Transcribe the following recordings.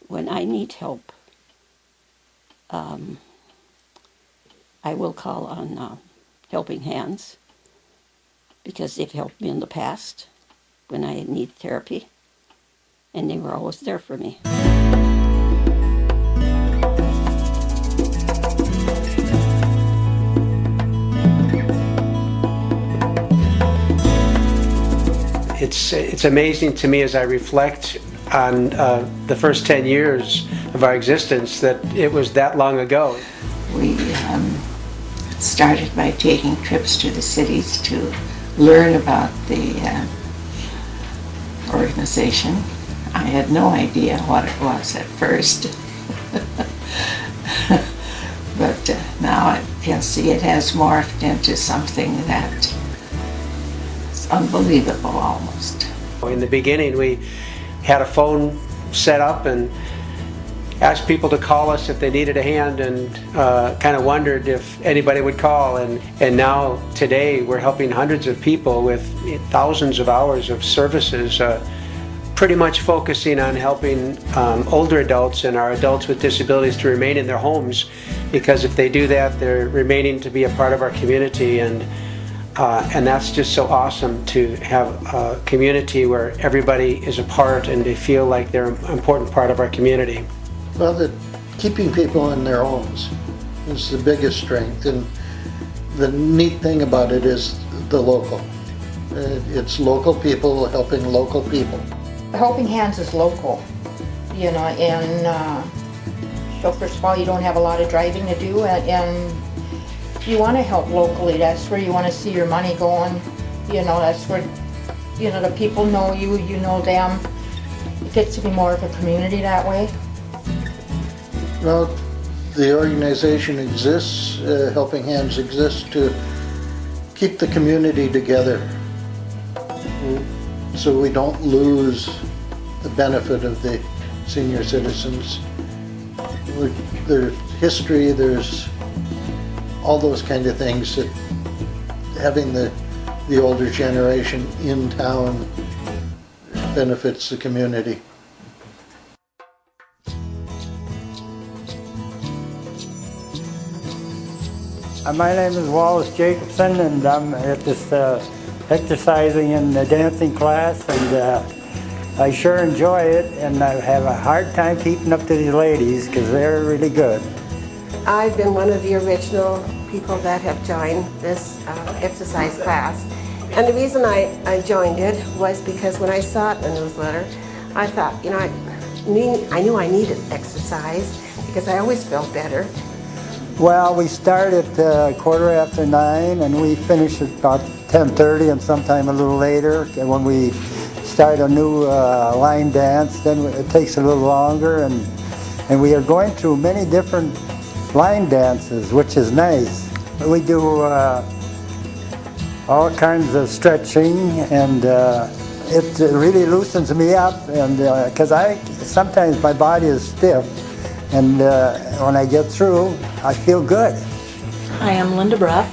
when I need help, I will call on Helping Hands because they've helped me in the past when I need therapy, and they were always there for me. It's amazing to me as I reflect on the first 10 years of our existence that it was that long ago. We started by taking trips to the cities to learn about the organization. I had no idea what it was at first. But now I can see it has morphed into something that is unbelievable almost. In the beginning, we had a phone set up and asked people to call us if they needed a hand, and kind of wondered if anybody would call. And now, today, we're helping hundreds of people with thousands of hours of services, pretty much focusing on helping older adults and our adults with disabilities to remain in their homes, because if they do that, they're remaining to be a part of our community. And that's just so awesome to have a community where everybody is a part and they feel like they're an important part of our community. Well, keeping people in their homes is the biggest strength, and the neat thing about it is the local. It's local people helping local people. Helping Hands is local, you know, and so first of all, you don't have a lot of driving to do, and you want to help locally. That's where you want to see your money going. You know, that's where, you know, the people know you, you know them. It gets to be more of a community that way. Well, the organization exists, Helping Hands exists to keep the community together so we don't lose the benefit of the senior citizens. There's history, there's all those kind of things that having the older generation in town benefits the community. My name is Wallace Jacobson, and I'm at this exercising and dancing class, and I sure enjoy it, and I have a hard time keeping up to these ladies because they're really good. I've been one of the original people that have joined this exercise class, and the reason I joined it was because when I saw it in the newsletter, I thought, you know, I knew I needed exercise because I always felt better. Well, we start at 9:15, and we finish at about 10:30 and sometime a little later. And when we start a new line dance, then it takes a little longer, and we are going through many different line dances, which is nice. We do all kinds of stretching, and it really loosens me up, and because sometimes my body is stiff, and when I get through, I feel good. Hi, I'm Linda Breff,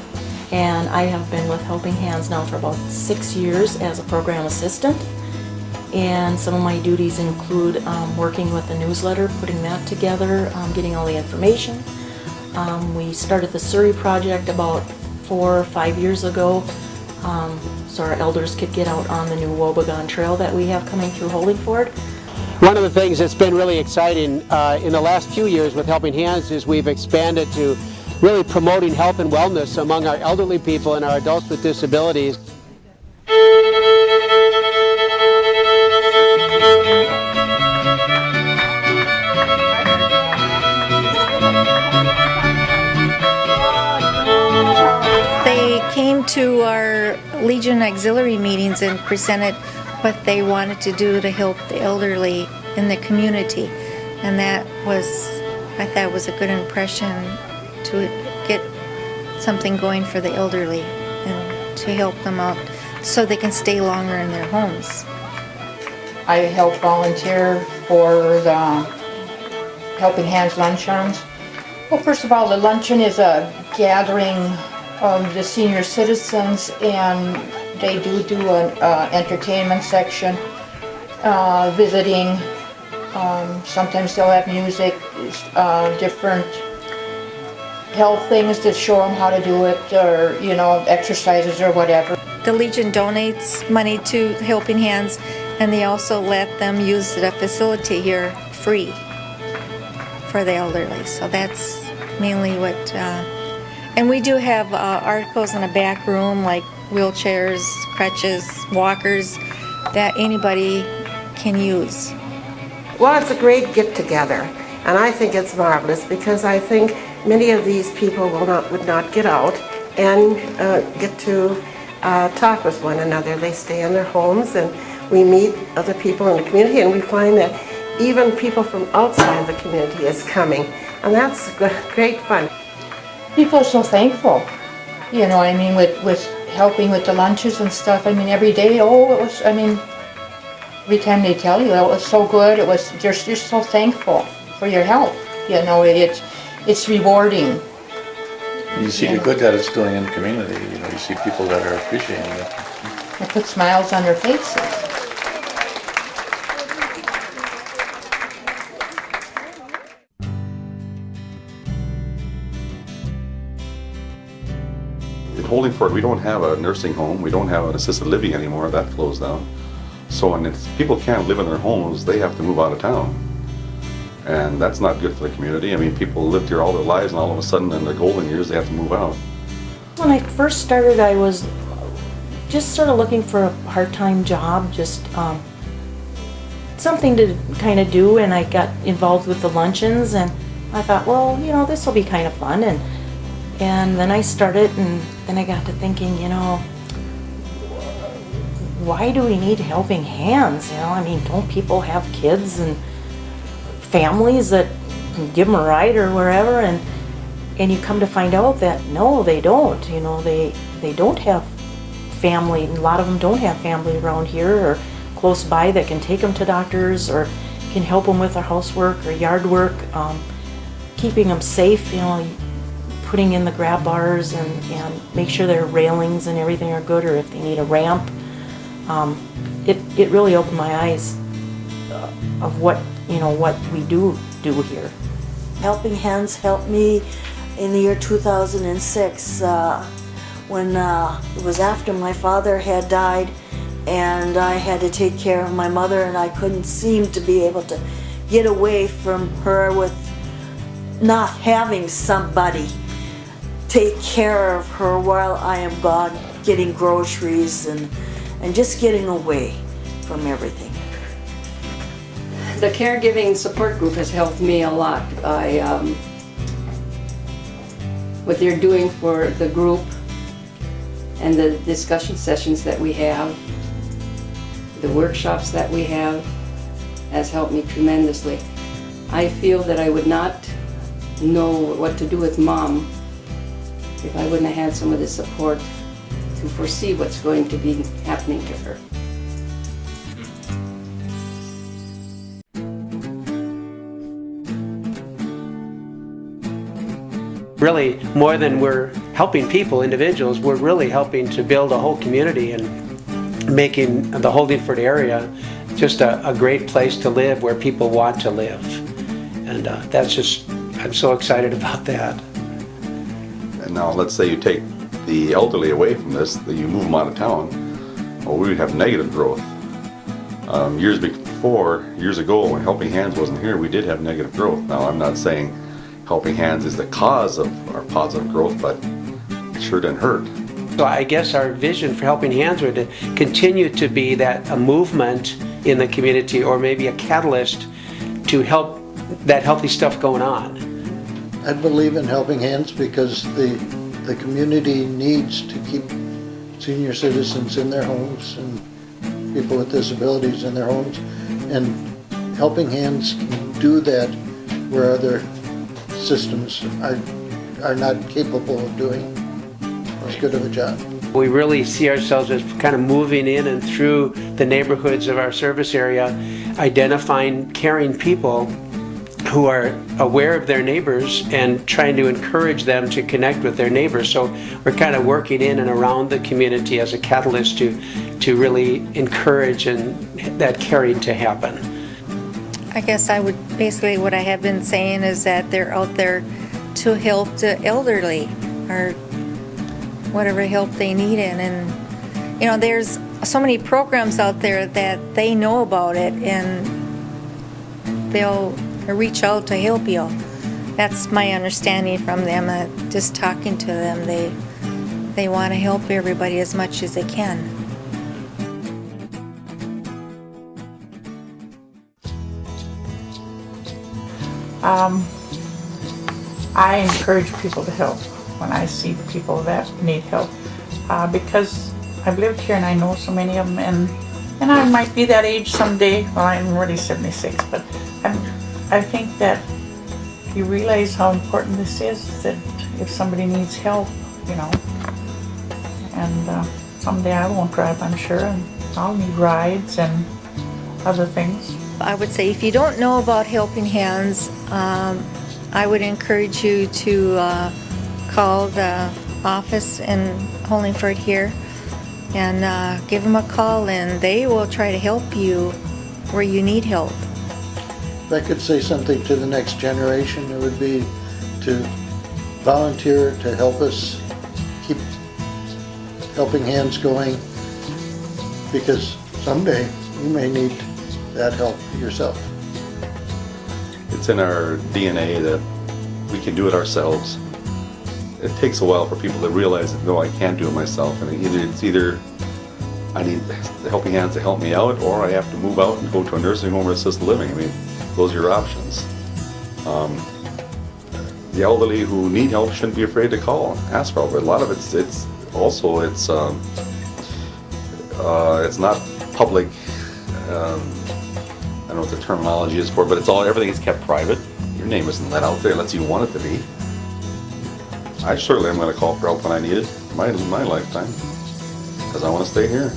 and I have been with Helping Hands now for about 6 years as a program assistant. And some of my duties include working with the newsletter, putting that together, getting all the information. We started the Surrey project about 4 or 5 years ago, so our elders could get out on the new Wobegon Trail that we have coming through Holdingford. One of the things that's been really exciting in the last few years with Helping Hands is we've expanded to really promoting health and wellness among our elderly people and our adults with disabilities. They came to our Legion Auxiliary meetings and presented what they wanted to do to help the elderly in the community, and that was, I thought, was a good impression to get something going for the elderly and to help them out so they can stay longer in their homes. I help volunteer for the Helping Hands luncheons. Well, first of all, the luncheon is a gathering of the senior citizens, and they do an entertainment section, visiting Sometimes they'll have music, different health things to show them how to do it, or, you know, exercises or whatever. The Legion donates money to Helping Hands, and they also let them use the facility here free for the elderly. So that's mainly what, and we do have articles in the back room like wheelchairs, crutches, walkers that anybody can use. Well, it's a great get-together, and I think it's marvelous because I think many of these people would not get out and get to talk with one another. They stay in their homes, and we meet other people in the community, and we find that even people from outside the community is coming, and that's great fun. People are so thankful, you know, I mean, with helping with the lunches and stuff. I mean, every day, oh, it was, I mean, every time they tell you, it was so good, it was, they're just so thankful for your help, you know, it's rewarding. You see the good that it's doing in the community, you know, you see people that are appreciating it. It puts smiles on their faces. In Holdingford, we don't have a nursing home, we don't have an assisted living anymore, that closed down. So when people can't live in their homes, they have to move out of town. And that's not good for the community. I mean, people lived here all their lives, and all of a sudden in their golden years they have to move out. When I first started, I was just sort of looking for a part-time job, just something to kind of do, and I got involved with the luncheons, and I thought, well, you know, this will be kind of fun, and then I started, and then I got to thinking, you know, why do we need helping hands? You know, I mean, don't people have kids and families that can give them a ride or wherever? And you come to find out that no, they don't. You know, they don't have family. A lot of them don't have family around here or close by that can take them to doctors or can help them with their housework or yard work, keeping them safe. You know, putting in the grab bars and make sure their railings and everything are good, or if they need a ramp. It really opened my eyes of what, you know, what we do here. Helping Hands helped me in the year 2006 when it was after my father had died, and I had to take care of my mother, and I couldn't seem to be able to get away from her with not having somebody take care of her while I am gone getting groceries and just getting away from everything. The caregiving support group has helped me a lot by what they're doing for the group and the discussion sessions that we have, the workshops that we have, has helped me tremendously. I feel that I would not know what to do with Mom if I wouldn't have had some of the support to foresee what's going to be happening to her. Really, more than we're helping people, individuals, we're really helping to build a whole community and making the Holdingford area just a great place to live where people want to live. And that's just, I'm so excited about that. And now let's say you take the elderly away from this, that you move them out of town, well, we would have negative growth. Years ago, when Helping Hands wasn't here, we did have negative growth. Now, I'm not saying Helping Hands is the cause of our positive growth, but it sure didn't hurt. So I guess our vision for Helping Hands would to continue to be that a movement in the community, or maybe a catalyst to help that healthy stuff going on. I believe in Helping Hands because the community needs to keep senior citizens in their homes and people with disabilities in their homes, and Helping Hands can do that where other systems are not capable of doing as good of a job. We really see ourselves as kind of moving in and through the neighborhoods of our service area, identifying caring people who are aware of their neighbors and trying to encourage them to connect with their neighbors. So we're kind of working in and around the community as a catalyst to really encourage and that caring to happen. I guess I would, basically what I have been saying is that they're out there to help the elderly or whatever help they need in. And, you know, there's so many programs out there that they know about it and they'll reach out to help you. That's my understanding from them. Just talking to them, they want to help everybody as much as they can. I encourage people to help when I see people that need help because I've lived here and I know so many of them, and I might be that age someday. Well, I'm already 76, but I think that you realize how important this is, that if somebody needs help, you know, and someday I won't drive, I'm sure, and I'll need rides and other things. I would say if you don't know about Helping Hands, I would encourage you to call the office in Holdingford here and give them a call, and they will try to help you where you need help. If I could say something to the next generation, it would be to volunteer to help us keep Helping Hands going, because someday you may need that help yourself. It's in our DNA that we can do it ourselves. It takes a while for people to realize that, no, I can't do it myself, and either I need the Helping Hands to help me out, or I have to move out and go to a nursing home or assisted living. I mean, those are your options. The elderly who need help shouldn't be afraid to call and ask for help. But a lot of it's not public. I don't know what the terminology is for, but everything is kept private. Your name isn't let out there unless you want it to be. I certainly am going to call for help when I need it in my lifetime, because I want to stay here.